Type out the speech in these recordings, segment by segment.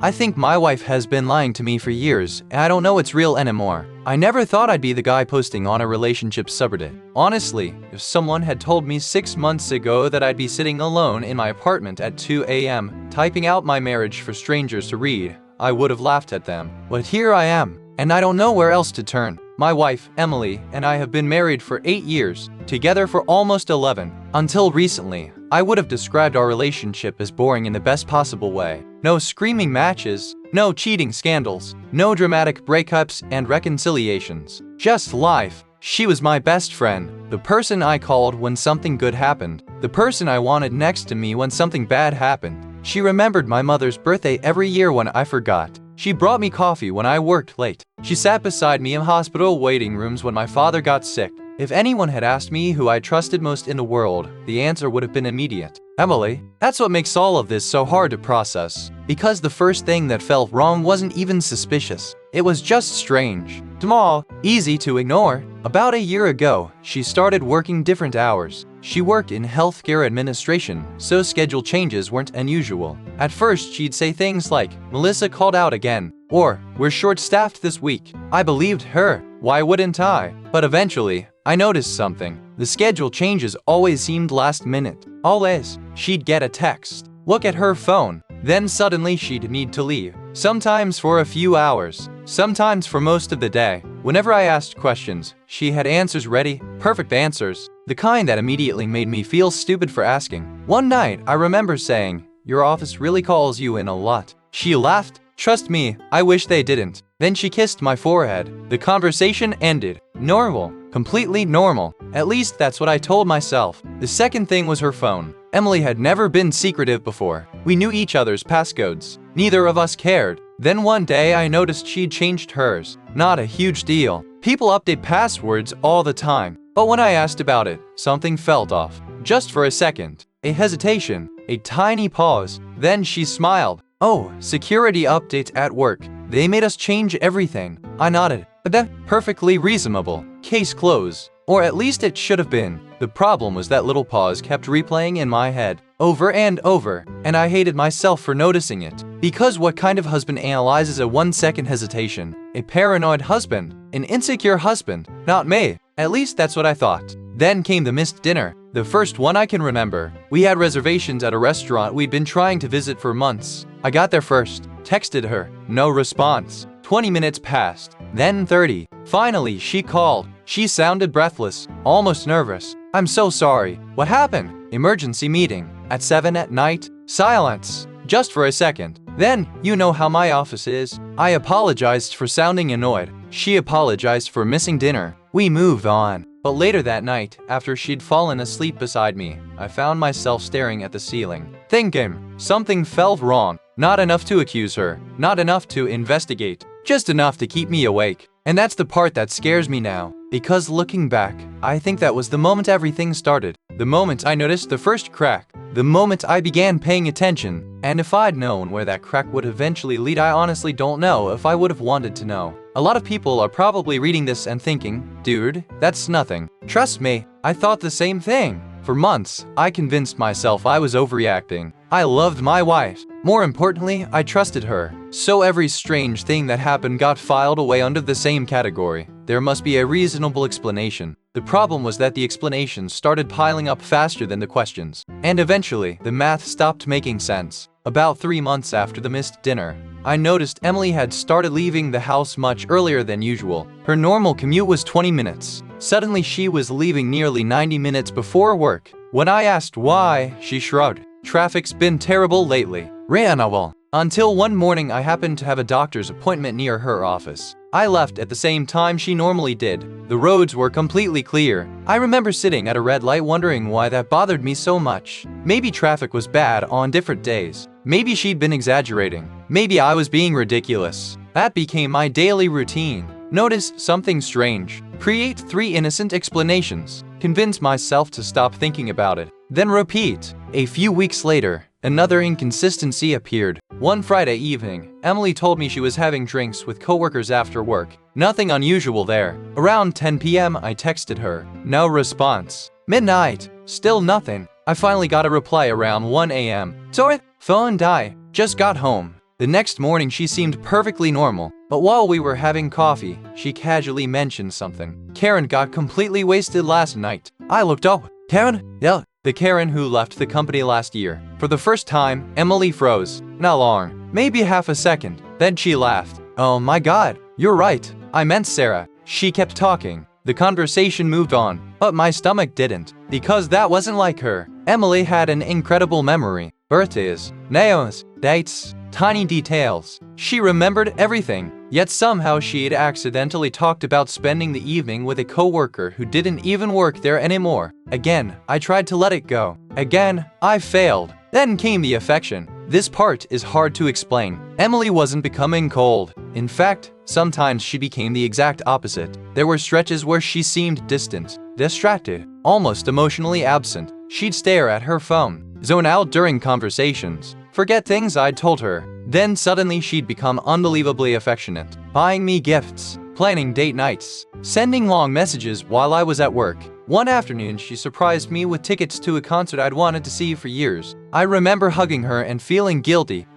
I think my wife has been lying to me for years, and I don't know it's real anymore. I never thought I'd be the guy posting on a relationship subreddit. Honestly, if someone had told me 6 months ago that I'd be sitting alone in my apartment at 2 a.m. typing out my marriage for strangers to read, I would have laughed at them. But here I am, and I don't know where else to turn. My wife, Emily, and I have been married for 8 years, together for almost 11. Until recently, I would have described our relationship as boring in the best possible way. No screaming matches, no cheating scandals, no dramatic breakups and reconciliations. Just life. She was my best friend, the person I called when something good happened, the person I wanted next to me when something bad happened. She remembered my mother's birthday every year when I forgot. She brought me coffee when I worked late. She sat beside me in hospital waiting rooms when my father got sick. If anyone had asked me who I trusted most in the world, the answer would have been immediate. Emily. That's what makes all of this so hard to process. Because the first thing that felt wrong wasn't even suspicious. It was just strange. Small, easy to ignore. About a year ago, she started working different hours. She worked in healthcare administration, so schedule changes weren't unusual. At first, she'd say things like, "Melissa called out again," or "We're short-staffed this week." I believed her. Why wouldn't I? But eventually, I noticed something. The schedule changes always seemed last minute. Always. She'd get a text, look at her phone, then suddenly she'd need to leave. Sometimes for a few hours, sometimes for most of the day. Whenever I asked questions, she had answers ready, perfect answers, the kind that immediately made me feel stupid for asking. One night, I remember saying, "Your office really calls you in a lot." She laughed. "Trust me, I wish they didn't." Then she kissed my forehead. The conversation ended. Normal. Completely normal. At least that's what I told myself. The second thing was her phone. Emily had never been secretive before. We knew each other's passcodes. Neither of us cared. Then one day I noticed she'd changed hers. Not a huge deal. People update passwords all the time. But when I asked about it, something felt off. Just for a second. A hesitation. A tiny pause. Then she smiled. "Oh, security updates at work. They made us change everything." I nodded. "That's perfectly reasonable. Case closed. Or at least it should have been." The problem was that little pause kept replaying in my head, over and over, and I hated myself for noticing it. Because what kind of husband analyzes a 1-second hesitation? A paranoid husband. An insecure husband. Not me. At least that's what I thought. Then came the missed dinner. The first one I can remember. We had reservations at a restaurant we'd been trying to visit for months. I got there first. Texted her. No response. 20 minutes passed. Then 30. Finally, she called. She sounded breathless, almost nervous. "I'm so sorry. What happened?" "Emergency meeting. At 7 at night." Silence. Just for a second. Then, you know how my office is. I apologized for sounding annoyed. She apologized for missing dinner. We moved on. But later that night, after she'd fallen asleep beside me, I found myself staring at the ceiling, thinking something felt wrong. Not enough to accuse her, not enough to investigate, just enough to keep me awake. And that's the part that scares me now. Because looking back, I think that was the moment everything started. The moment I noticed the first crack. The moment I began paying attention. And if I'd known where that crack would eventually lead, I honestly don't know if I would have wanted to know. A lot of people are probably reading this and thinking, "Dude, that's nothing." Trust me, I thought the same thing. For months, I convinced myself I was overreacting. I loved my wife. More importantly, I trusted her. So every strange thing that happened got filed away under the same category. There must be a reasonable explanation. The problem was that the explanations started piling up faster than the questions. And eventually, the math stopped making sense. About 3 months after the missed dinner, I noticed Emily had started leaving the house much earlier than usual. Her normal commute was 20 minutes. Suddenly, she was leaving nearly 90 minutes before work. When I asked why, she shrugged. "Traffic's been terrible lately." Reasonable. Until one morning I happened to have a doctor's appointment near her office. I left at the same time she normally did. The roads were completely clear. I remember sitting at a red light wondering why that bothered me so much. Maybe traffic was bad on different days. Maybe she'd been exaggerating. Maybe I was being ridiculous. That became my daily routine. Notice something strange. Create 3 innocent explanations. Convince myself to stop thinking about it. Then repeat. A few weeks later, another inconsistency appeared. One Friday evening, Emily told me she was having drinks with coworkers after work. Nothing unusual there. Around 10 p.m. I texted her. No response. Midnight. Still nothing. I finally got a reply around 1 a.m. Sorry, phone died. Just got home. The next morning she seemed perfectly normal, but while we were having coffee, she casually mentioned something. Karen got completely wasted last night. I looked up. Karen? Yeah. The Karen who left the company last year. For the first time, Emily froze. Not long, maybe half a second. Then she laughed. Oh my god, you're right. I meant Sarah. She kept talking. The conversation moved on, but my stomach didn't, because that wasn't like her. Emily had an incredible memory. Birthdays, names, dates, tiny details. She remembered everything, yet somehow she had accidentally talked about spending the evening with a coworker who didn't even work there anymore. Again, I tried to let it go. Again, I failed. Then came the affection. This part is hard to explain. Emily wasn't becoming cold. In fact, sometimes she became the exact opposite. There were stretches where she seemed distant, distracted, almost emotionally absent. She'd stare at her phone, zone out during conversations, forget things I'd told her. Then suddenly she'd become unbelievably affectionate, buying me gifts, planning date nights, sending long messages while I was at work. One afternoon, she surprised me with tickets to a concert I'd wanted to see for years. I remember hugging her and feeling guilty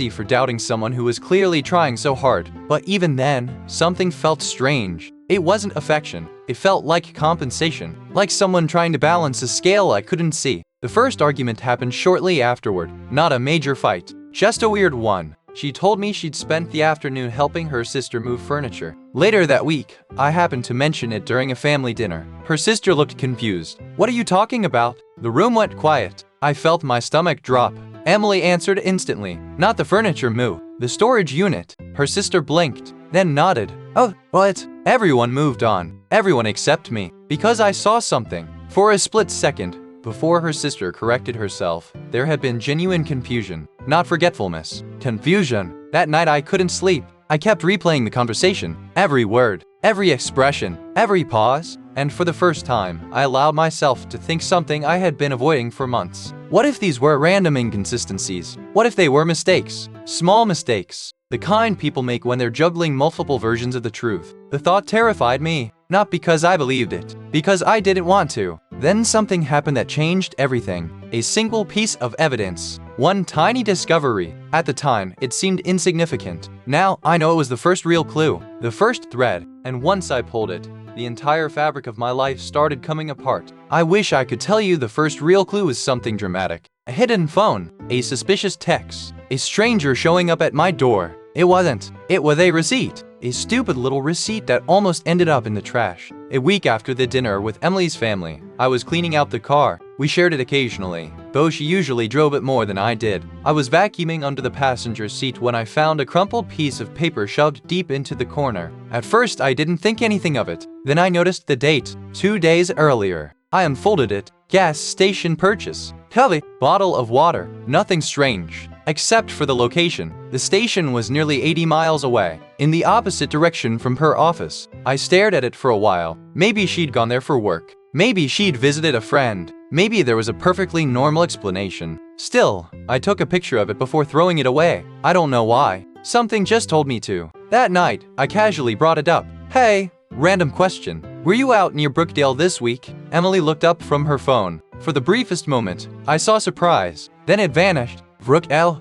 for doubting someone who was clearly trying so hard. But even then, something felt strange. It wasn't affection. It felt like compensation, like someone trying to balance a scale I couldn't see. The first argument happened shortly afterward, not a major fight, just a weird one. She told me she'd spent the afternoon helping her sister move furniture. Later that week, I happened to mention it during a family dinner. Her sister looked confused. What are you talking about? The room went quiet. I felt my stomach drop. Emily answered instantly. Not the furniture move, the storage unit. Her sister blinked, then nodded. Oh, what? Everyone moved on. Everyone except me. Because I saw something. For a split second, before her sister corrected herself, there had been genuine confusion, not forgetfulness. Confusion. That night I couldn't sleep. I kept replaying the conversation, every word, every expression, every pause, and for the first time, I allowed myself to think something I had been avoiding for months. What if these were random inconsistencies? What if they were mistakes? Small mistakes. The kind people make when they're juggling multiple versions of the truth. The thought terrified me, not because I believed it, because I didn't want to. Then something happened that changed everything. A single piece of evidence. One tiny discovery. At the time, it seemed insignificant. Now, I know it was the first real clue, the first thread, and once I pulled it, the entire fabric of my life started coming apart. I wish I could tell you the first real clue was something dramatic. A hidden phone, a suspicious text, a stranger showing up at my door. It wasn't. It was a receipt. A stupid little receipt that almost ended up in the trash. A week after the dinner with Emily's family, I was cleaning out the car. We shared it occasionally, though she usually drove it more than I did. I was vacuuming under the passenger seat when I found a crumpled piece of paper shoved deep into the corner. At first, I didn't think anything of it. Then I noticed the date, 2 days earlier. I unfolded it. Gas station purchase. Heavy bottle of water. Nothing strange, except for the location. The station was nearly 80 miles away, in the opposite direction from her office. I stared at it for a while. Maybe she'd gone there for work. Maybe she'd visited a friend. Maybe there was a perfectly normal explanation. Still, I took a picture of it before throwing it away. I don't know why. Something just told me to. That night, I casually brought it up. Hey, random question. Were you out near Brookdale this week? Emily looked up from her phone. For the briefest moment, I saw surprise. Then it vanished. Brookdale?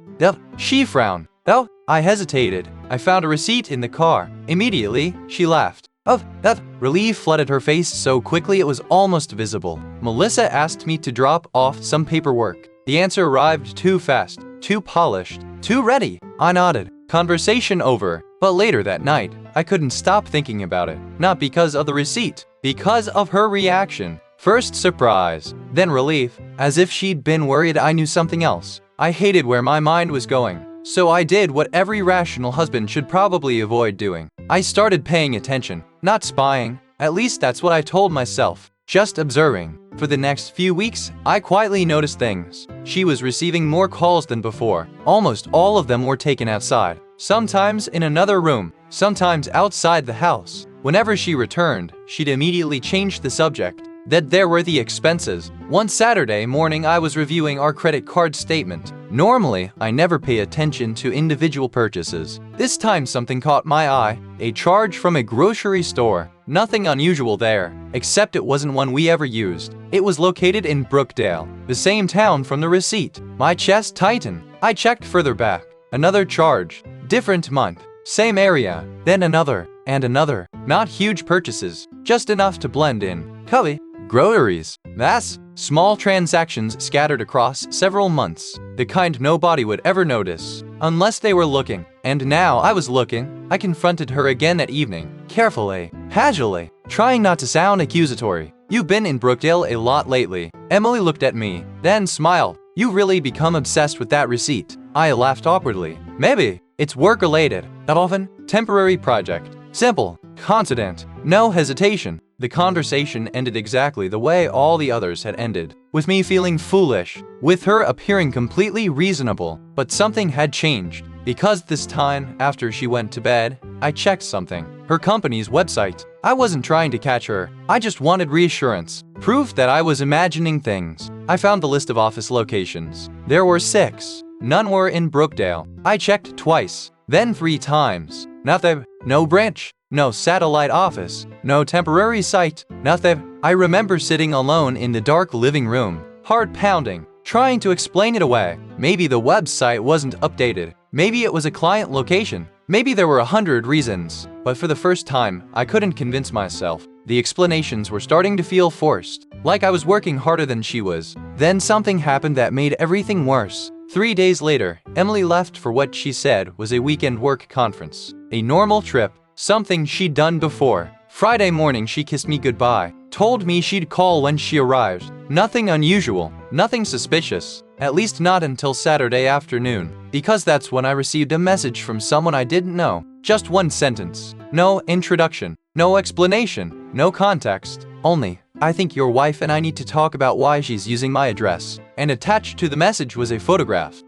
She frowned. Oh, I hesitated. I found a receipt in the car. Immediately, she laughed. Oh, that relief flooded her face so quickly it was almost visible. Melissa asked me to drop off some paperwork. The answer arrived too fast, too polished, too ready. I nodded. Conversation over. But later that night, I couldn't stop thinking about it. Not because of the receipt, because of her reaction. First surprise, then relief, as if she'd been worried I knew something else. I hated where my mind was going. So I did what every rational husband should probably avoid doing. I started paying attention, not spying. At least that's what I told myself. Just observing. For the next few weeks, I quietly noticed things. She was receiving more calls than before. Almost all of them were taken outside. Sometimes in another room, sometimes outside the house. Whenever she returned, she'd immediately change the subject. That there were the expenses. One Saturday morning I was reviewing our credit card statement. Normally, I never pay attention to individual purchases. This time something caught my eye. A charge from a grocery store. Nothing unusual there, except it wasn't one we ever used. It was located in Brookdale, the same town from the receipt. My chest tightened. I checked further back. another charge, different month, same area, then another, and another. Not huge purchases, just enough to blend in. Cubby, groceries. That's small transactions scattered across several months, the kind nobody would ever notice, unless they were looking. And now I was looking. I confronted her again at evening, carefully, casually, trying not to sound accusatory. You've been in Brookdale a lot lately. Emily looked at me, then smiled. You really become obsessed with that receipt. I laughed awkwardly. Maybe. It's work-related. Not often. Temporary project. Simple. Confident. No hesitation. The conversation ended exactly the way all the others had ended, with me feeling foolish, with her appearing completely reasonable. But something had changed, because this time, after she went to bed, I checked something. Her company's website. I wasn't trying to catch her. I just wanted reassurance. Proof that I was imagining things. I found the list of office locations. There were 6. None were in Brookdale. I checked twice, then 3 times. Nothing. No branch. No satellite office. No temporary site. Nothing. I remember sitting alone in the dark living room, heart pounding, trying to explain it away. Maybe the website wasn't updated. Maybe it was a client location. Maybe there were 100 reasons. But for the first time, I couldn't convince myself. The explanations were starting to feel forced, like I was working harder than she was. Then something happened that made everything worse. 3 days later, Emily left for what she said was a weekend work conference. A normal trip, something she'd done before. Friday morning she kissed me goodbye, told me she'd call when she arrived. Nothing unusual, nothing suspicious, at least not until Saturday afternoon, because that's when I received a message from someone I didn't know. Just one sentence. No introduction, no explanation, no context. Only, I think your wife and I need to talk about why she's using my address. And attached to the message was a photograph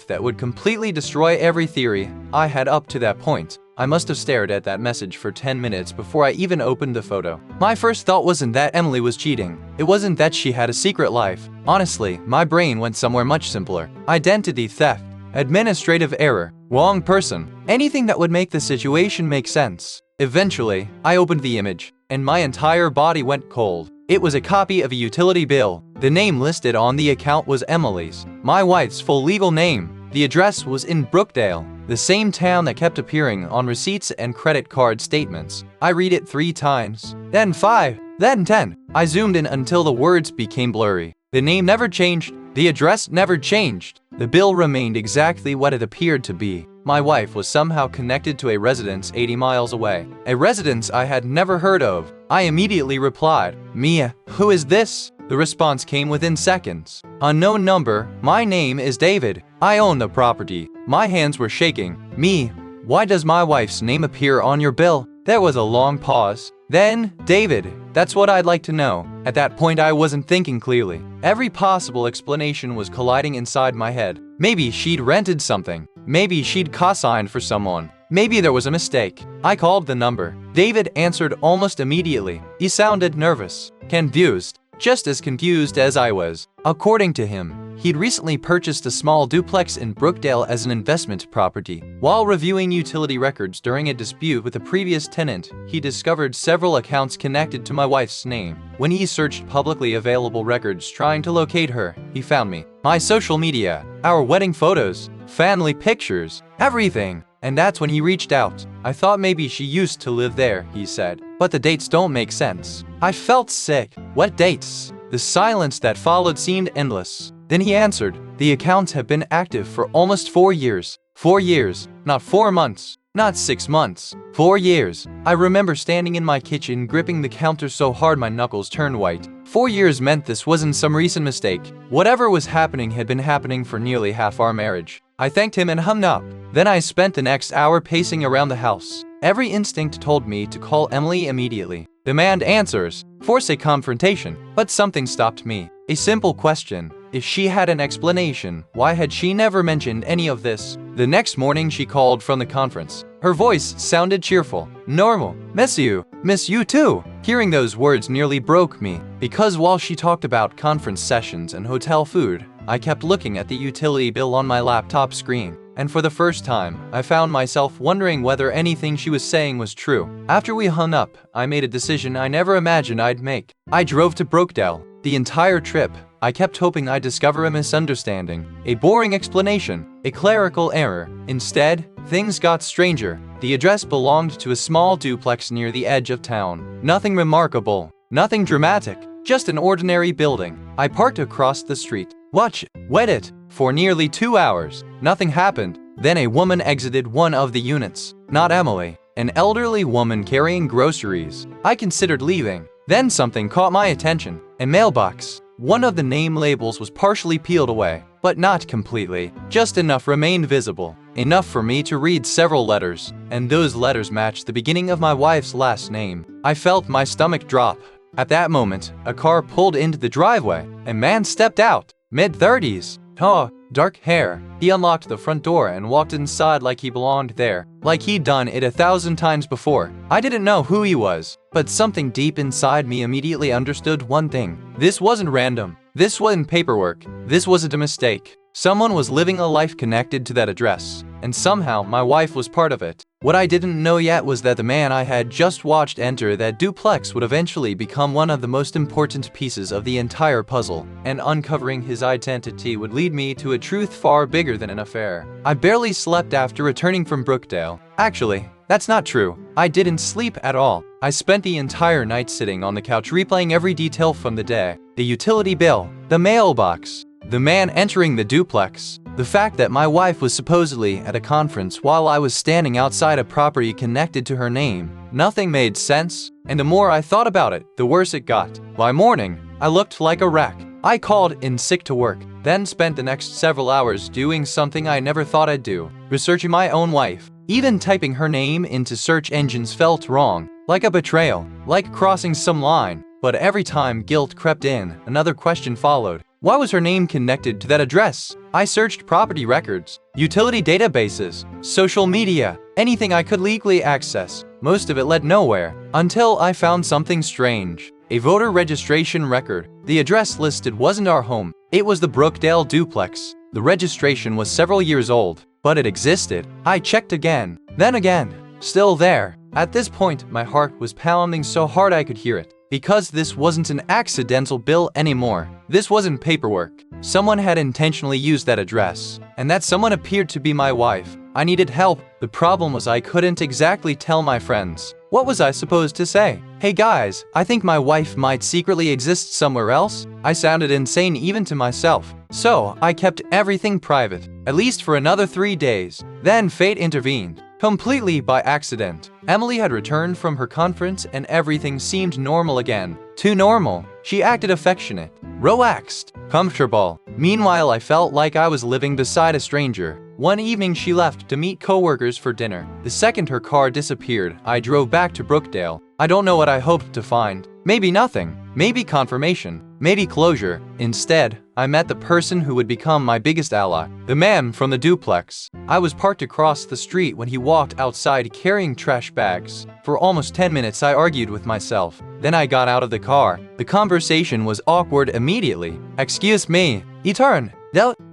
that would completely destroy every theory I had up to that point. I must have stared at that message for 10 minutes before I even opened the photo. My first thought wasn't that Emily was cheating. It wasn't that she had a secret life. Honestly, my brain went somewhere much simpler. Identity theft, administrative error, wrong person, anything that would make the situation make sense. Eventually, I opened the image, and my entire body went cold. It was a copy of a utility bill. The name listed on the account was Emily's, my wife's full legal name. The address was in Brookdale, the same town that kept appearing on receipts and credit card statements. I read it 3 times, then 5, then 10. I zoomed in until the words became blurry. The name never changed. The address never changed. The bill remained exactly what it appeared to be. My wife was somehow connected to a residence 80 miles away, a residence I had never heard of. I immediately replied, "Mia, who is this?" The response came within seconds. "Unknown number, my name is David. I own the property." My hands were shaking. "Me, why does my wife's name appear on your bill?" There was a long pause. Then, "David, that's what I'd like to know." At that point I wasn't thinking clearly. Every possible explanation was colliding inside my head. Maybe she'd rented something. Maybe she'd co-signed for someone. Maybe there was a mistake. I called the number. David answered almost immediately. He sounded nervous, confused, just as confused as I was. According to him, he'd recently purchased a small duplex in Brookdale as an investment property. While reviewing utility records during a dispute with a previous tenant, he discovered several accounts connected to my wife's name. When he searched publicly available records trying to locate her, he found me. My social media, our wedding photos, family pictures, everything. And that's when he reached out. "I thought maybe she used to live there," he said. "But the dates don't make sense." I felt sick. What dates? The silence that followed seemed endless. Then he answered, "The accounts have been active for almost 4 years. 4 years. Not 4 months. Not 6 months. 4 years." I remember standing in my kitchen gripping the counter so hard my knuckles turned white. 4 years meant this wasn't some recent mistake. Whatever was happening had been happening for nearly half our marriage. I thanked him and hung up. Then I spent the next hour pacing around the house. Every instinct told me to call Emily immediately. Demand answers. Force a confrontation. But something stopped me. A simple question. If she had an explanation, why had she never mentioned any of this? The next morning she called from the conference. Her voice sounded cheerful. "Normal. Miss you. Miss you too." Hearing those words nearly broke me, because while she talked about conference sessions and hotel food, I kept looking at the utility bill on my laptop screen. And for the first time, I found myself wondering whether anything she was saying was true. After we hung up, I made a decision I never imagined I'd make. I drove to Brookdale. The entire trip, I kept hoping I'd discover a misunderstanding, a boring explanation, a clerical error. Instead, things got stranger. The address belonged to a small duplex near the edge of town. Nothing remarkable, nothing dramatic, just an ordinary building. I parked across the street. Waited for nearly 2 hours. Nothing happened. Then a woman exited one of the units. Not Emily, an elderly woman carrying groceries. I considered leaving. Then something caught my attention. A mailbox. One of the name labels was partially peeled away, but not completely. Just enough remained visible. Enough for me to read several letters, and those letters matched the beginning of my wife's last name. I felt my stomach drop. At that moment, a car pulled into the driveway. A man stepped out, mid-30s. Tall, dark hair. He unlocked the front door and walked inside like he belonged there, like he'd done it 1,000 times before. I didn't know who he was, but something deep inside me immediately understood one thing. This wasn't random. This wasn't paperwork. This wasn't a mistake. Someone was living a life connected to that address, and somehow my wife was part of it. What I didn't know yet was that the man I had just watched enter that duplex would eventually become one of the most important pieces of the entire puzzle, and uncovering his identity would lead me to a truth far bigger than an affair. I barely slept after returning from Brookdale. Actually, that's not true. I didn't sleep at all. I spent the entire night sitting on the couch replaying every detail from the day. The utility bill, the mailbox, the man entering the duplex, the fact that my wife was supposedly at a conference while I was standing outside a property connected to her name. Nothing made sense, and the more I thought about it, the worse it got. By morning, I looked like a wreck. I called in sick to work, then spent the next several hours doing something I never thought I'd do, researching my own wife. Even typing her name into search engines felt wrong, like a betrayal, like crossing some line. But every time guilt crept in, another question followed. Why was her name connected to that address? I searched property records, utility databases, social media, anything I could legally access. Most of it led nowhere, until I found something strange. A voter registration record. The address listed wasn't our home. It was the Brookdale duplex. The registration was several years old, but it existed. I checked again, then again. Still there. At this point, my heart was pounding so hard I could hear it. Because this wasn't an accidental bill anymore. This wasn't paperwork. Someone had intentionally used that address, and that someone appeared to be my wife. I needed help. The problem was I couldn't exactly tell my friends. What was I supposed to say? Hey guys, I think my wife might secretly exist somewhere else. I sounded insane even to myself. So I kept everything private, at least for another 3 days. Then fate intervened. Completely by accident. Emily had returned from her conference and everything seemed normal again. Too normal. She acted affectionate, relaxed, comfortable. Meanwhile, I felt like I was living beside a stranger. One evening she left to meet coworkers for dinner. The second her car disappeared, I drove back to Brookdale. I don't know what I hoped to find. Maybe nothing. Maybe confirmation. Maybe closure. Instead, I met the person who would become my biggest ally. The man from the duplex. I was parked across the street when he walked outside carrying trash bags. For almost 10 minutes I argued with myself. Then I got out of the car. The conversation was awkward immediately. Excuse me. He turned.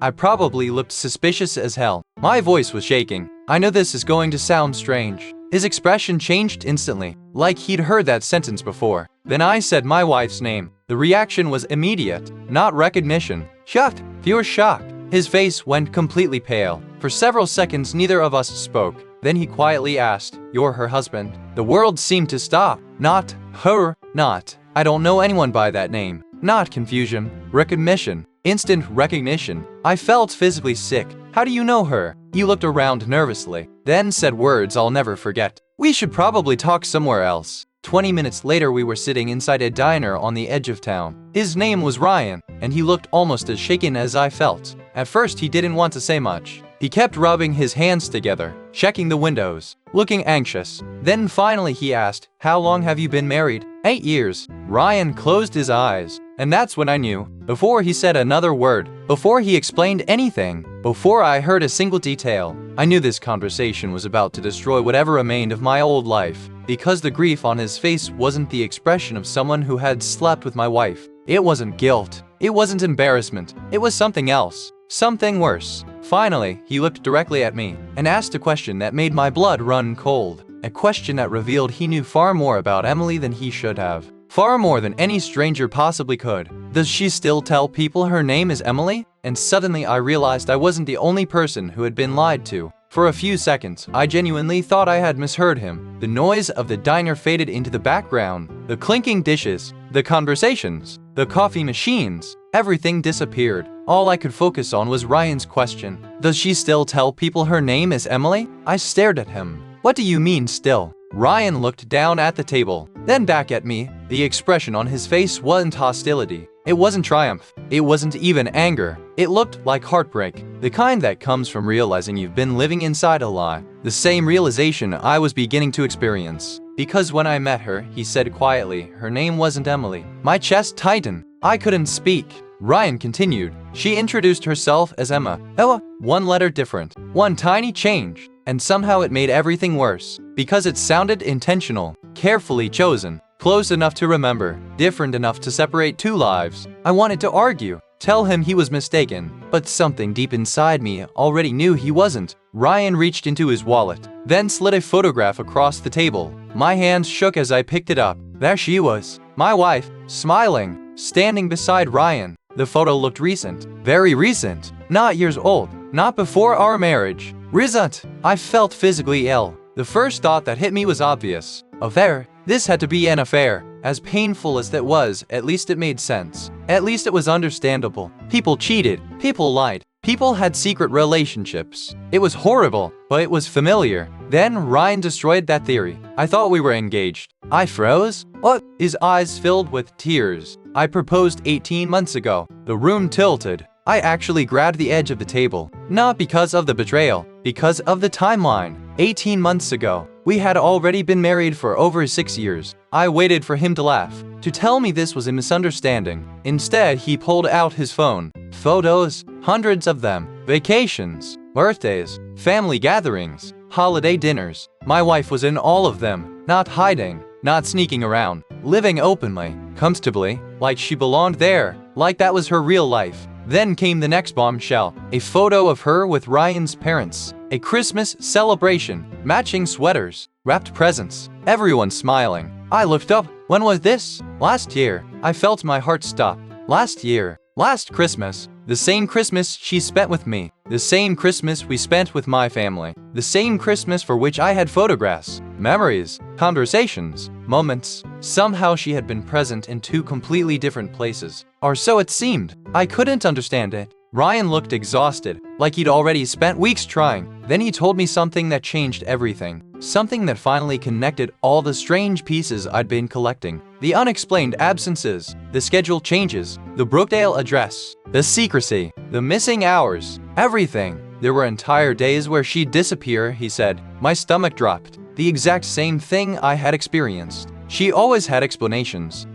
I probably looked suspicious as hell. My voice was shaking. I know this is going to sound strange. His expression changed instantly, like he'd heard that sentence before. Then I said my wife's name. The reaction was immediate, not recognition. Shocked, pure shock. His face went completely pale. For several seconds neither of us spoke. Then he quietly asked, "You're her husband?" The world seemed to stop. Not her, not. I don't know anyone by that name. Not confusion, recognition, instant recognition. I felt physically sick. How do you know her? He looked around nervously, then said words I'll never forget. We should probably talk somewhere else. 20 minutes later we were sitting inside a diner on the edge of town. His name was Ryan, and he looked almost as shaken as I felt. At first he didn't want to say much. He kept rubbing his hands together, checking the windows, looking anxious. Then finally he asked, "How long have you been married?" 8 years. Ryan closed his eyes, and that's when I knew. Before he said another word, before he explained anything, before I heard a single detail, I knew this conversation was about to destroy whatever remained of my old life. Because the grief on his face wasn't the expression of someone who had slept with my wife. It wasn't guilt. It wasn't embarrassment. It was something else. Something worse. Finally, he looked directly at me and asked a question that made my blood run cold. A question that revealed he knew far more about Emily than he should have. far more than any stranger possibly could. Does she still tell people her name is Emily? And suddenly I realized I wasn't the only person who had been lied to. For a few seconds, I genuinely thought I had misheard him. The noise of the diner faded into the background. The clinking dishes, the conversations, the coffee machines, everything disappeared. All I could focus on was Ryan's question. Does she still tell people her name is Emily? I stared at him. What do you mean still? Ryan looked down at the table, then back at me. The expression on his face wasn't hostility. It wasn't triumph. It wasn't even anger. It looked like heartbreak, the kind that comes from realizing you've been living inside a lie. The same realization I was beginning to experience. Because when I met her, he said quietly, her name wasn't Emily. My chest tightened. I couldn't speak. Ryan continued. She introduced herself as Emma. Ella, one letter different, one tiny change, and somehow it made everything worse. Because it sounded intentional, carefully chosen, close enough to remember, different enough to separate two lives. I wanted to argue, tell him he was mistaken, but something deep inside me already knew he wasn't. Ryan reached into his wallet, then slid a photograph across the table. My hands shook as I picked it up. There she was, my wife, smiling, standing beside Ryan. The photo looked recent, very recent, not years old, not before our marriage. Recent. I felt physically ill. The first thought that hit me was obvious. Affair. This had to be an affair. As painful as that was, at least it made sense. At least it was understandable. People cheated. People lied. People had secret relationships. It was horrible, but it was familiar. Then Ryan destroyed that theory. I thought we were engaged. I froze. What? His eyes filled with tears. I proposed 18 months ago. The room tilted. I actually grabbed the edge of the table. Not because of the betrayal, because of the timeline. 18 months ago. We had already been married for over 6 years. I waited for him to laugh, to tell me this was a misunderstanding. Instead, he pulled out his phone. Photos, hundreds of them. Vacations, birthdays, family gatherings, holiday dinners. My wife was in all of them, not hiding, not sneaking around, living openly, comfortably, like she belonged there, like that was her real life. Then came the next bombshell, a photo of her with Ryan's parents. A Christmas celebration, matching sweaters, wrapped presents, everyone smiling. I looked up. When was this? Last year. I felt my heart stop. Last year. Last Christmas. The same Christmas she spent with me. The same Christmas we spent with my family. The same Christmas for which I had photographs, memories, conversations, moments. Somehow she had been present in two completely different places. Or so it seemed. I couldn't understand it. Ryan looked exhausted, like he'd already spent weeks trying. Then he told me something that changed everything. Something that finally connected all the strange pieces I'd been collecting. The unexplained absences, the schedule changes, the Brookdale address, the secrecy, the missing hours, everything. There were entire days where she'd disappear, he said. My stomach dropped. The exact same thing I had experienced. She always had explanations.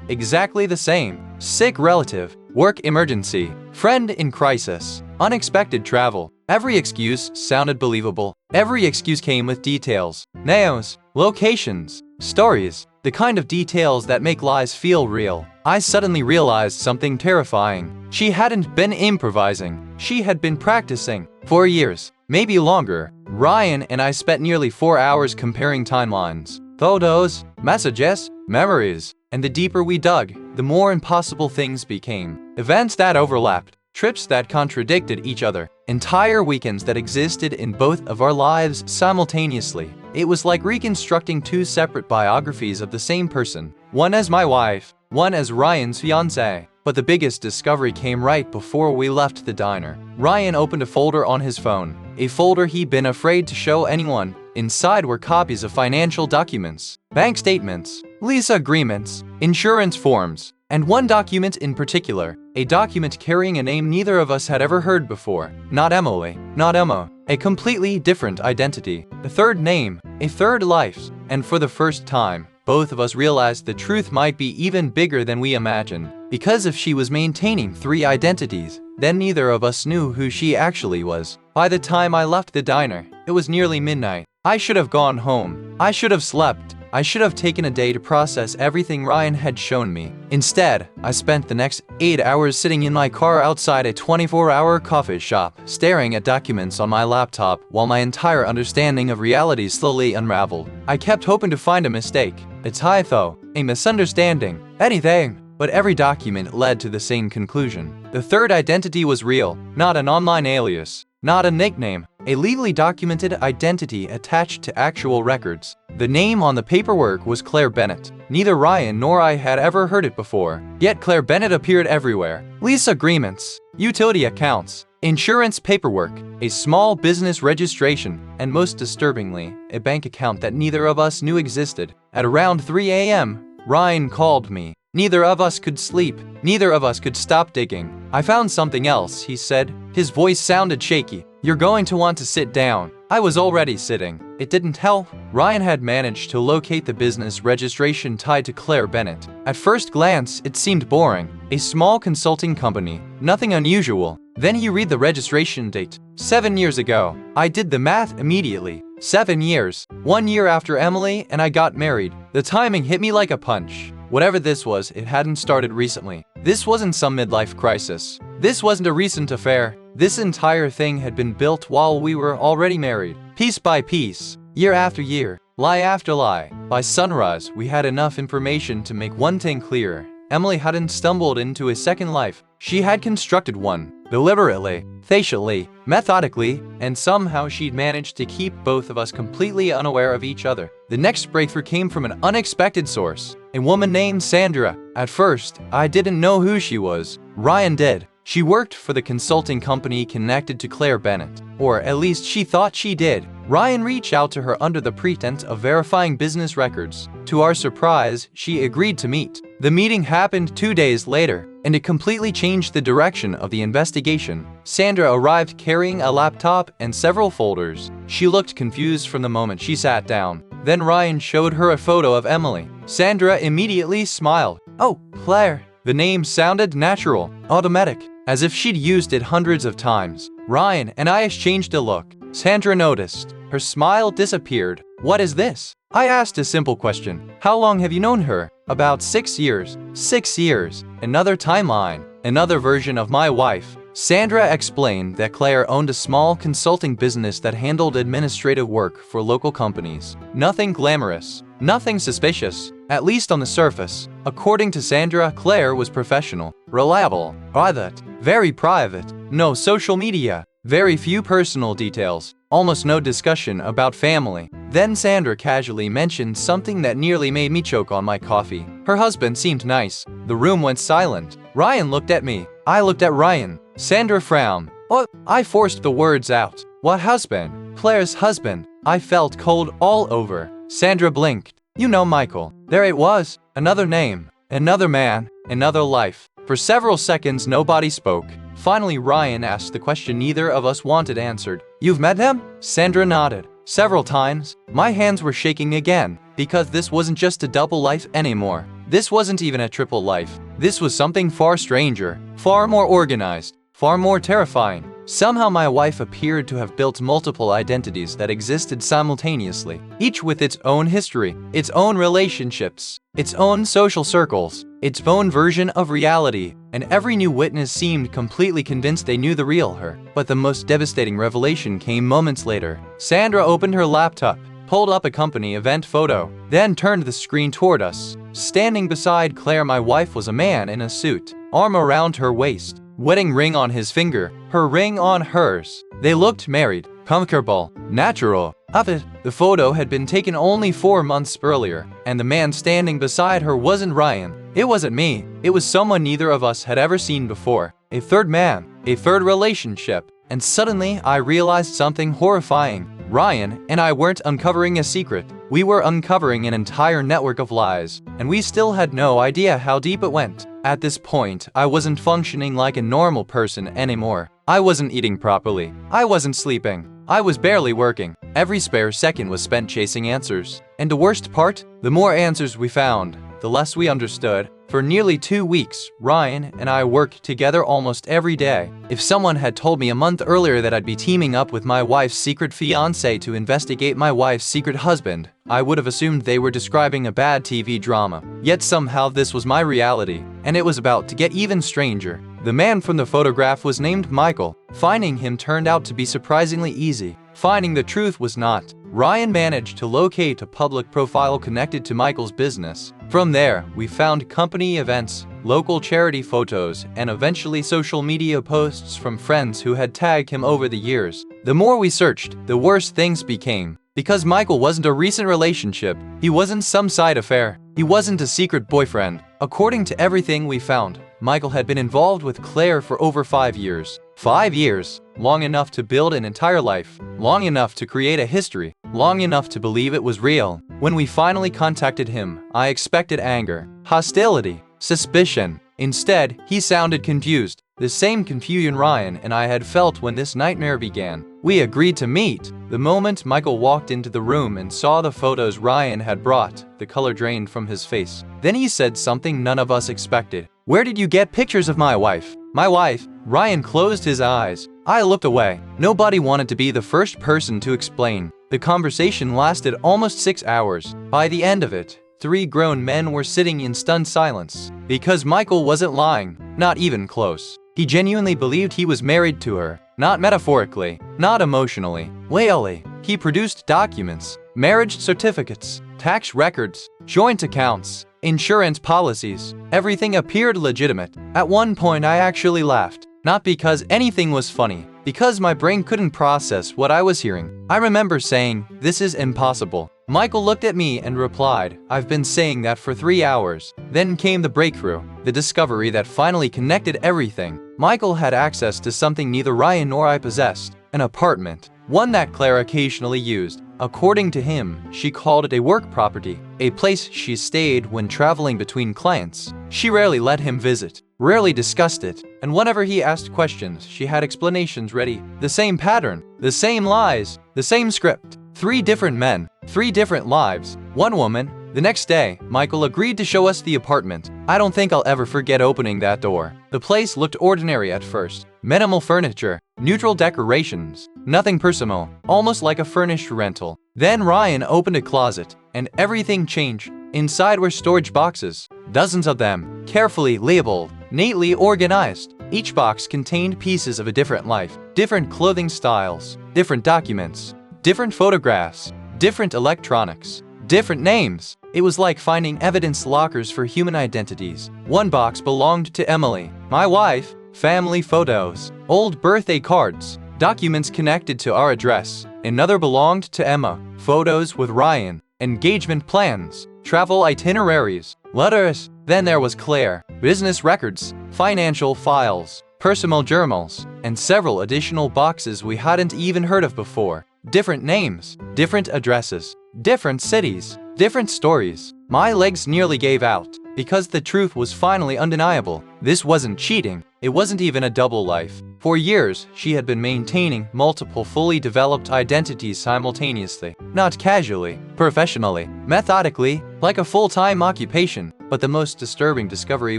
Exactly the same. Sick relative, work emergency, friend in crisis, unexpected travel. Every excuse sounded believable. Every excuse came with details, names, locations, stories, the kind of details that make lies feel real. I suddenly realized something terrifying. She hadn't been improvising. She had been practicing for years, maybe longer. Ryan and I spent nearly 4 hours comparing timelines, photos, messages, memories, and the deeper we dug, the more impossible things became. Events that overlapped, trips that contradicted each other, entire weekends that existed in both of our lives simultaneously. It was like reconstructing two separate biographies of the same person, one as my wife, one as Ryan's fiancée. But the biggest discovery came right before we left the diner. Ryan opened a folder on his phone, a folder he'd been afraid to show anyone. Inside were copies of financial documents, bank statements, lease agreements, insurance forms, and one document in particular, a document carrying a name neither of us had ever heard before. Not Emily, not Emma, a completely different identity, a third name, a third life. And for the first time, both of us realized the truth might be even bigger than we imagined. Because if she was maintaining 3 identities, then neither of us knew who she actually was. By the time I left the diner, it was nearly midnight. I should have gone home. I should have slept. I should have taken a day to process everything Ryan had shown me. Instead, I spent the next 8 hours sitting in my car outside a 24-hour coffee shop, staring at documents on my laptop while my entire understanding of reality slowly unraveled. I kept hoping to find a mistake, a typo, a misunderstanding, anything. But every document led to the same conclusion. The third identity was real, not an online alias, not a nickname, a legally documented identity attached to actual records. The name on the paperwork was Claire Bennett. Neither Ryan nor I had ever heard it before, yet Claire Bennett appeared everywhere. Lease agreements, utility accounts, insurance paperwork, a small business registration, and most disturbingly, a bank account that neither of us knew existed. At around 3 a.m., Ryan called me. Neither of us could sleep. Neither of us could stop digging. I found something else, he said. His voice sounded shaky. You're going to want to sit down. I was already sitting. It didn't help. Ryan had managed to locate the business registration tied to Claire Bennett. At first glance, it seemed boring. A small consulting company. Nothing unusual. Then he read the registration date. 7 years ago. I did the math immediately. 7 years. 1 year after Emily and I got married. The timing hit me like a punch. Whatever this was, it hadn't started recently. This wasn't some midlife crisis. This wasn't a recent affair. This entire thing had been built while we were already married. Piece by piece, year after year, lie after lie. By sunrise, we had enough information to make one thing clear. Emily hadn't stumbled into a second life. She had constructed one, deliberately, facially, methodically, and somehow she'd managed to keep both of us completely unaware of each other. The next breakthrough came from an unexpected source, a woman named Sandra. At first, I didn't know who she was. Ryan did. She worked for the consulting company connected to Claire Bennett, or at least she thought she did. Ryan reached out to her under the pretense of verifying business records. To our surprise, she agreed to meet. The meeting happened 2 days later, and it completely changed the direction of the investigation. Sandra arrived carrying a laptop and several folders. She looked confused from the moment she sat down. Then Ryan showed her a photo of Emily. Sandra immediately smiled. Oh, Claire. The name sounded natural, automatic, as if she'd used it hundreds of times. Ryan and I exchanged a look. Sandra noticed. Her smile disappeared. What is this? I asked a simple question. How long have you known her? About 6 years. 6 years. Another timeline. Another version of my wife. Sandra explained that Claire owned a small consulting business that handled administrative work for local companies. Nothing glamorous. Nothing suspicious, at least on the surface. According to Sandra, Claire was professional, reliable, private, very private. No social media, very few personal details, almost no discussion about family. Then Sandra casually mentioned something that nearly made me choke on my coffee. Her husband seemed nice. The room went silent. Ryan looked at me. I looked at Ryan. Sandra frowned. What? I forced the words out. What husband? Claire's husband. I felt cold all over. Sandra blinked. You know Michael. There it was. Another name. Another man. Another life. For several seconds nobody spoke. Finally Ryan asked the question neither of us wanted answered. You've met him? Sandra nodded. Several times. My hands were shaking again, because this wasn't just a double life anymore. This wasn't even a triple life. This was something far stranger, far more organized, far more terrifying. Somehow my wife appeared to have built multiple identities that existed simultaneously, each with its own history, its own relationships, its own social circles, its own version of reality, and every new witness seemed completely convinced they knew the real her. But the most devastating revelation came moments later. Sandra opened her laptop, pulled up a company event photo, then turned the screen toward us. Standing beside Claire, my wife, was a man in a suit, arm around her waist, wedding ring on his finger, her ring on hers. They looked married, comfortable, natural. Of it, the photo had been taken only 4 months earlier, and the man standing beside her wasn't Ryan. It wasn't me. It was someone neither of us had ever seen before. A third man, a third relationship. And suddenly, I realized something horrifying. Ryan and I weren't uncovering a secret. We were uncovering an entire network of lies, and we still had no idea how deep it went. At this point, I wasn't functioning like a normal person anymore. I wasn't eating properly. I wasn't sleeping. I was barely working. Every spare second was spent chasing answers. And the worst part? The more answers we found, the less we understood. For nearly 2 weeks, Ryan and I worked together almost every day. If someone had told me a month earlier that I'd be teaming up with my wife's secret fiancé to investigate my wife's secret husband, I would have assumed they were describing a bad TV drama. Yet somehow this was my reality, and it was about to get even stranger. The man from the photograph was named Michael. Finding him turned out to be surprisingly easy. Finding the truth was not. Ryan managed to locate a public profile connected to Michael's business. From there, we found company events, local charity photos, and eventually social media posts from friends who had tagged him over the years. The more we searched, the worse things became. Because Michael wasn't a recent relationship, he wasn't some side affair, he wasn't a secret boyfriend. According to everything we found, Michael had been involved with Claire for over 5 years. 5 years, long enough to build an entire life, long enough to create a history, long enough to believe it was real. When we finally contacted him, I expected anger, hostility, suspicion. Instead, he sounded confused, the same confusion Ryan and I had felt when this nightmare began. We agreed to meet. The moment Michael walked into the room and saw the photos Ryan had brought, the color drained from his face. Then he said something none of us expected. "Where did you get pictures of my wife?" "My wife?" Ryan closed his eyes. I looked away. Nobody wanted to be the first person to explain. The conversation lasted almost 6 hours. By the end of it, 3 grown men were sitting in stunned silence. Because Michael wasn't lying, not even close. He genuinely believed he was married to her. Not metaphorically, not emotionally, really. He produced documents, marriage certificates, tax records, joint accounts, insurance policies. Everything appeared legitimate. At one point I actually laughed. Not because anything was funny, because my brain couldn't process what I was hearing. I remember saying, "This is impossible." Michael looked at me and replied, "I've been saying that for 3 hours. Then came the breakthrough, the discovery that finally connected everything. Michael had access to something neither Ryan nor I possessed, an apartment, one that Claire occasionally used. According to him, she called it a work property, a place she stayed when traveling between clients. She rarely let him visit, rarely discussed it, and whenever he asked questions, she had explanations ready. The same pattern, the same lies, the same script. 3 different men, 3 different lives, 1 woman. The next day, Michael agreed to show us the apartment. I don't think I'll ever forget opening that door. The place looked ordinary at first. Minimal furniture, neutral decorations, nothing personal, almost like a furnished rental. Then Ryan opened a closet, and everything changed. Inside were storage boxes, dozens of them, carefully labeled, neatly organized. Each box contained pieces of a different life, different clothing styles, different documents, different photographs, different electronics, different names. It was like finding evidence lockers for human identities. One box belonged to Emily, my wife, family photos, old birthday cards, documents connected to our address. Another belonged to Emma, photos with Ryan, engagement plans, travel itineraries, letters. Then there was Claire, business records, financial files, personal journals, and several additional boxes we hadn't even heard of before. Different names, different addresses, different cities, different stories. My legs nearly gave out, because the truth was finally undeniable. This wasn't cheating. It wasn't even a double life. For years, she had been maintaining multiple fully developed identities simultaneously. Not casually, professionally, methodically, like a full-time occupation. But the most disturbing discovery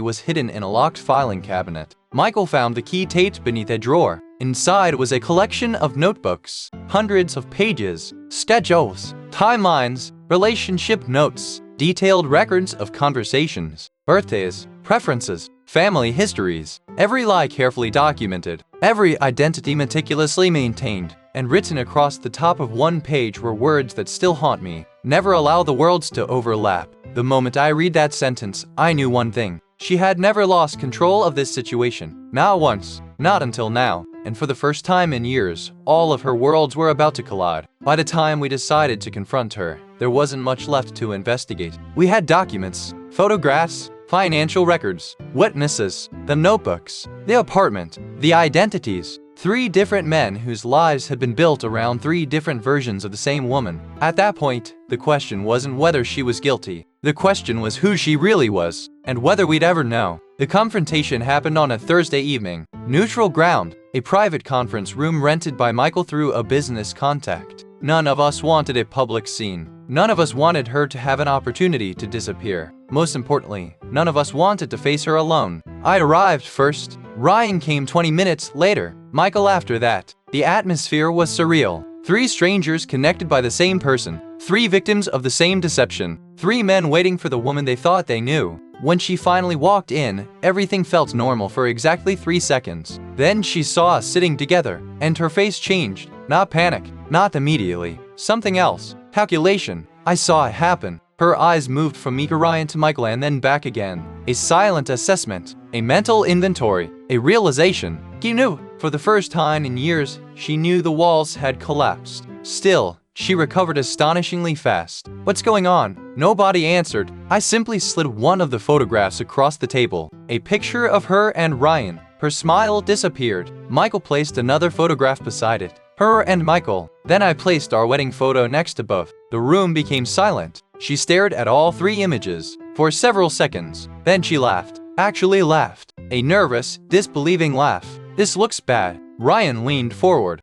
was hidden in a locked filing cabinet. Michael found the key taped beneath a drawer. Inside was a collection of notebooks, hundreds of pages, schedules, timelines, relationship notes, detailed records of conversations, birthdays, preferences, family histories. Every lie carefully documented, every identity meticulously maintained, and written across the top of one page were words that still haunt me. Never allow the worlds to overlap. The moment I read that sentence, I knew one thing. She had never lost control of this situation. Not once, not until now. And for the first time in years, all of her worlds were about to collide. By the time we decided to confront her, there wasn't much left to investigate. We had documents, photographs, financial records, witnesses, the notebooks, the apartment, the identities. 3 different men whose lives had been built around 3 different versions of the same woman. At that point, the question wasn't whether she was guilty. The question was who she really was, and whether we'd ever know. The confrontation happened on a Thursday evening. Neutral ground, a private conference room rented by Michael through a business contact. None of us wanted a public scene. None of us wanted her to have an opportunity to disappear. Most importantly, none of us wanted to face her alone. I arrived first. Ryan came 20 minutes later. Michael after that. The atmosphere was surreal. 3 strangers connected by the same person. 3 victims of the same deception. 3 men waiting for the woman they thought they knew. When she finally walked in, everything felt normal for exactly 3 seconds. Then she saw us sitting together, and her face changed. Not panic, not immediately. Something else. Calculation. I saw it happen. Her eyes moved from me to Ryan to Michael and then back again. A silent assessment. A mental inventory. A realization. She knew. For the first time in years, she knew the walls had collapsed. Still, she recovered astonishingly fast. What's going on? Nobody answered. I simply slid one of the photographs across the table. A picture of her and Ryan. Her smile disappeared. Michael placed another photograph beside it. Her and Michael. Then I placed our wedding photo next to both. The room became silent. She stared at all 3 images for several seconds. Then she laughed. Actually laughed. A nervous, disbelieving laugh. This looks bad. Ryan leaned forward.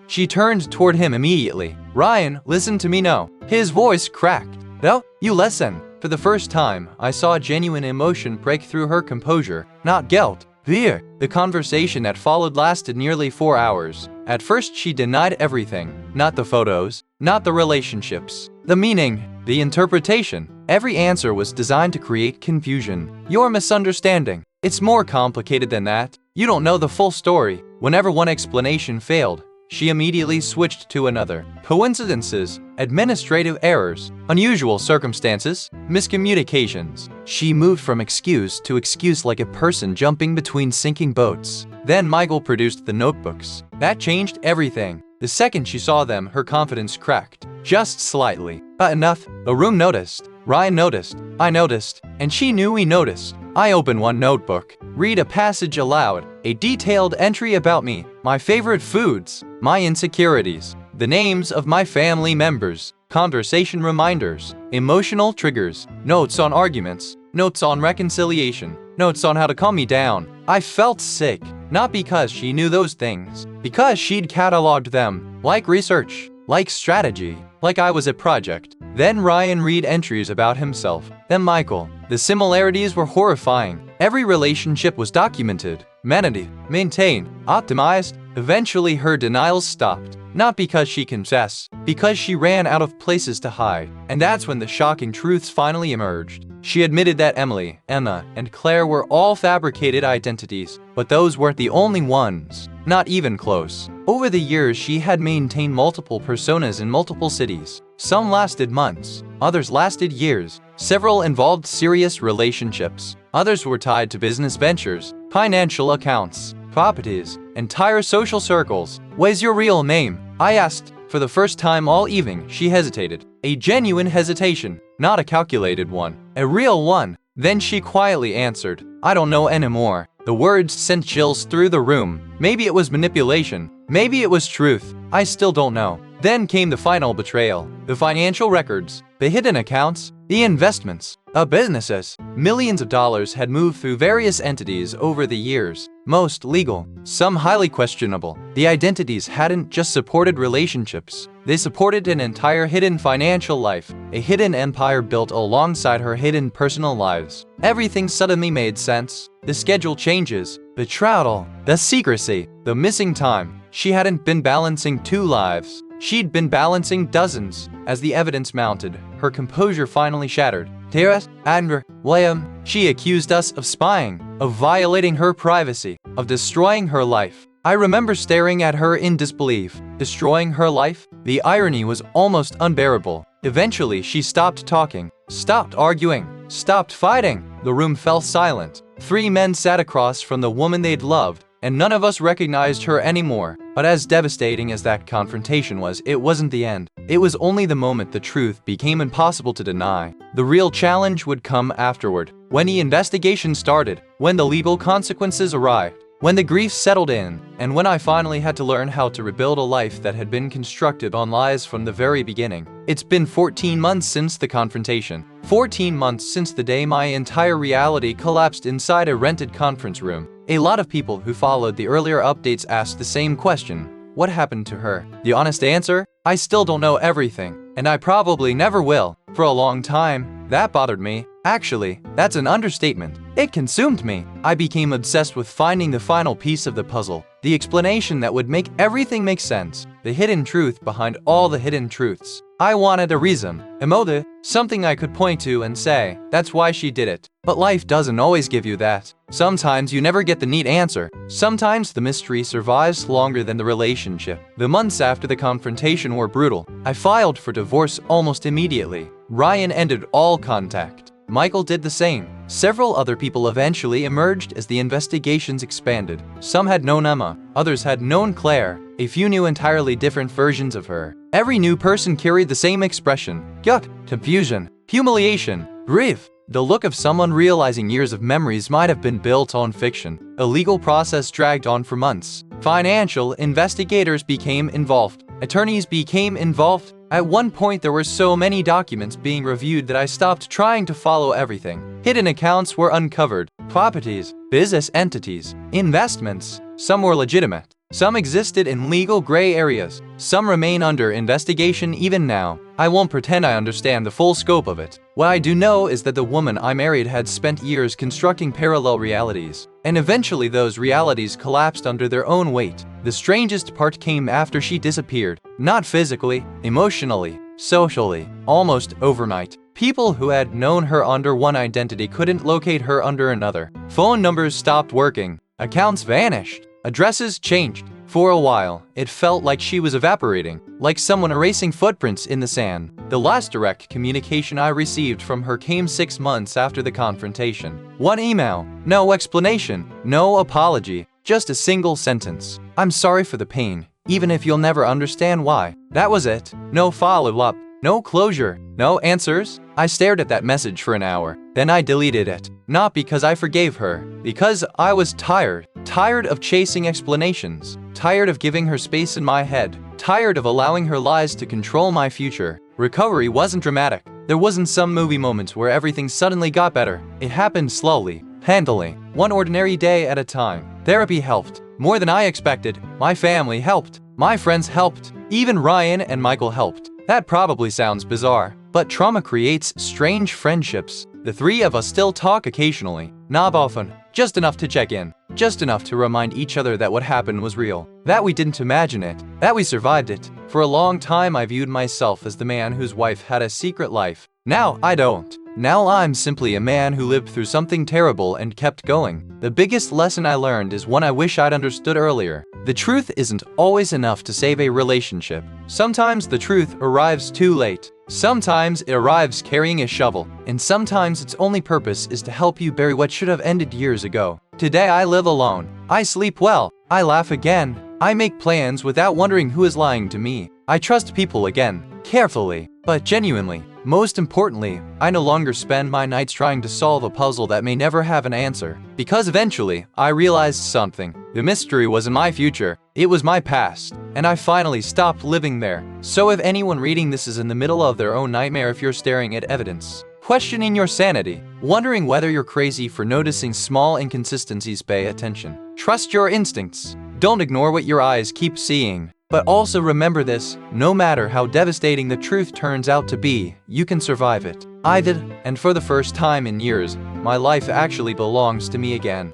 She turned toward him immediately. Ryan, listen to me now. His voice cracked. No, you listen. For the first time, I saw genuine emotion break through her composure, not guilt. Fear. The conversation that followed lasted nearly 4 hours. At first she denied everything. Not the photos, not the relationships, the meaning, the interpretation. Every answer was designed to create confusion. You're misunderstanding. It's more complicated than that. You don't know the full story. Whenever one explanation failed, she immediately switched to another. Coincidences, administrative errors, unusual circumstances, miscommunications. She moved from excuse to excuse like a person jumping between sinking boats. Then Michael produced the notebooks. That changed everything. The second she saw them, her confidence cracked. Just slightly. Enough. The room noticed. Ryan noticed. I noticed. And she knew we noticed. I opened one notebook. Read a passage aloud. A detailed entry about me. My favorite foods. My insecurities. The names of my family members. Conversation reminders. Emotional triggers. Notes on arguments. Notes on reconciliation. Notes on how to calm me down. I felt sick. Not because she knew those things. Because she'd cataloged them. Like research. Like strategy. Like I was a project. Then Ryan read entries about himself. Then Michael. The similarities were horrifying. Every relationship was documented, managed, maintained, optimized. Eventually her denials stopped. Not because she confessed, because she ran out of places to hide. And that's when the shocking truths finally emerged. She admitted that Emily, Emma, and Claire were all fabricated identities, but those weren't the only ones. Not even close. Over the years, she had maintained multiple personas in multiple cities. Some lasted months, others lasted years. Several involved serious relationships. Others were tied to business ventures, financial accounts, properties, entire social circles. What's your real name? I asked. For the first time all evening, she hesitated. A genuine hesitation, not a calculated one. A real one. Then she quietly answered, I don't know anymore. The words sent chills through the room. Maybe it was manipulation. Maybe it was truth. I still don't know. Then came the final betrayal. The financial records, the hidden accounts, the investments, businesses. Millions of dollars had moved through various entities over the years, most legal, some highly questionable. The identities hadn't just supported relationships, they supported an entire hidden financial life, a hidden empire built alongside her hidden personal lives. Everything suddenly made sense. The schedule changes, the travel, the secrecy, the missing time. She hadn't been balancing 2 lives. She'd been balancing dozens. As the evidence mounted, her composure finally shattered. Tara, Andrew, William, she accused us of spying, of violating her privacy, of destroying her life. I remember staring at her in disbelief. Destroying her life? The irony was almost unbearable. Eventually, she stopped talking, stopped arguing, stopped fighting. The room fell silent. 3 men sat across from the woman they'd loved, and none of us recognized her anymore. But as devastating as that confrontation was, it wasn't the end. It was only the moment the truth became impossible to deny. The real challenge would come afterward, when the investigation started, when the legal consequences arrived, when the grief settled in, and when I finally had to learn how to rebuild a life that had been constructed on lies from the very beginning. It's been 14 months since the confrontation. 14 months since the day my entire reality collapsed inside a rented conference room. A lot of people who followed the earlier updates asked the same question. What happened to her? The honest answer? I still don't know everything, and I probably never will. For a long time, that bothered me. Actually, that's an understatement. It consumed me. I became obsessed with finding the final piece of the puzzle, the explanation that would make everything make sense, the hidden truth behind all the hidden truths. I wanted a reason, a motive, something I could point to and say, that's why she did it. But life doesn't always give you that. Sometimes you never get the neat answer. Sometimes the mystery survives longer than the relationship. The months after the confrontation were brutal. I filed for divorce almost immediately. Ryan ended all contact. Michael did the same. Several other people eventually emerged as the investigations expanded. Some had known Emma, others had known Claire, a few knew entirely different versions of her. Every new person carried the same expression: yuck, confusion, humiliation, grief. The look of someone realizing years of memories might have been built on fiction. A legal process dragged on for months. Financial investigators became involved. Attorneys became involved. At one point, there were so many documents being reviewed that I stopped trying to follow everything. Hidden accounts were uncovered. Properties, business entities, investments. Some were legitimate. Some existed in legal gray areas. Some remain under investigation even now. I won't pretend I understand the full scope of it. What I do know is that the woman I married had spent years constructing parallel realities, and eventually those realities collapsed under their own weight. The strangest part came after she disappeared. Not physically, emotionally, socially, almost overnight. People who had known her under one identity couldn't locate her under another. Phone numbers stopped working. Accounts vanished. Addresses changed. For a while, it felt like she was evaporating, like someone erasing footprints in the sand. The last direct communication I received from her came 6 months after the confrontation. One email, no explanation, no apology, just a single sentence. I'm sorry for the pain, even if you'll never understand why. That was it. No follow-up, no closure, no answers. I stared at that message for an hour, then I deleted it. Not because I forgave her, because I was tired. Tired of chasing explanations. Tired of giving her space in my head. Tired of allowing her lies to control my future. Recovery wasn't dramatic. There wasn't some movie moment where everything suddenly got better. It happened slowly, handily, one ordinary day at a time. Therapy helped. More than I expected. My family helped. My friends helped. Even Ryan and Michael helped. That probably sounds bizarre, but trauma creates strange friendships. The three of us still talk occasionally. Not often. Just enough to check in. Just enough to remind each other that what happened was real. That we didn't imagine it. That we survived it. For a long time I viewed myself as the man whose wife had a secret life. Now I don't. Now I'm simply a man who lived through something terrible and kept going. The biggest lesson I learned is one I wish I'd understood earlier. The truth isn't always enough to save a relationship. Sometimes the truth arrives too late. Sometimes it arrives carrying a shovel, and sometimes its only purpose is to help you bury what should have ended years ago. Today I live alone. I sleep well. I laugh again. I make plans without wondering who is lying to me. I trust people again, carefully, but genuinely. Most importantly, I no longer spend my nights trying to solve a puzzle that may never have an answer. Because eventually, I realized something. The mystery wasn't my future, it was my past. And I finally stopped living there. So if anyone reading this is in the middle of their own nightmare, if you're staring at evidence, questioning your sanity, wondering whether you're crazy for noticing small inconsistencies, pay attention. Trust your instincts. Don't ignore what your eyes keep seeing. But also remember this, no matter how devastating the truth turns out to be, you can survive it. I did, and for the first time in years, my life actually belongs to me again.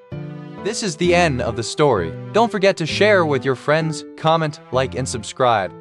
This is the end of the story. Don't forget to share with your friends, comment, like, and subscribe.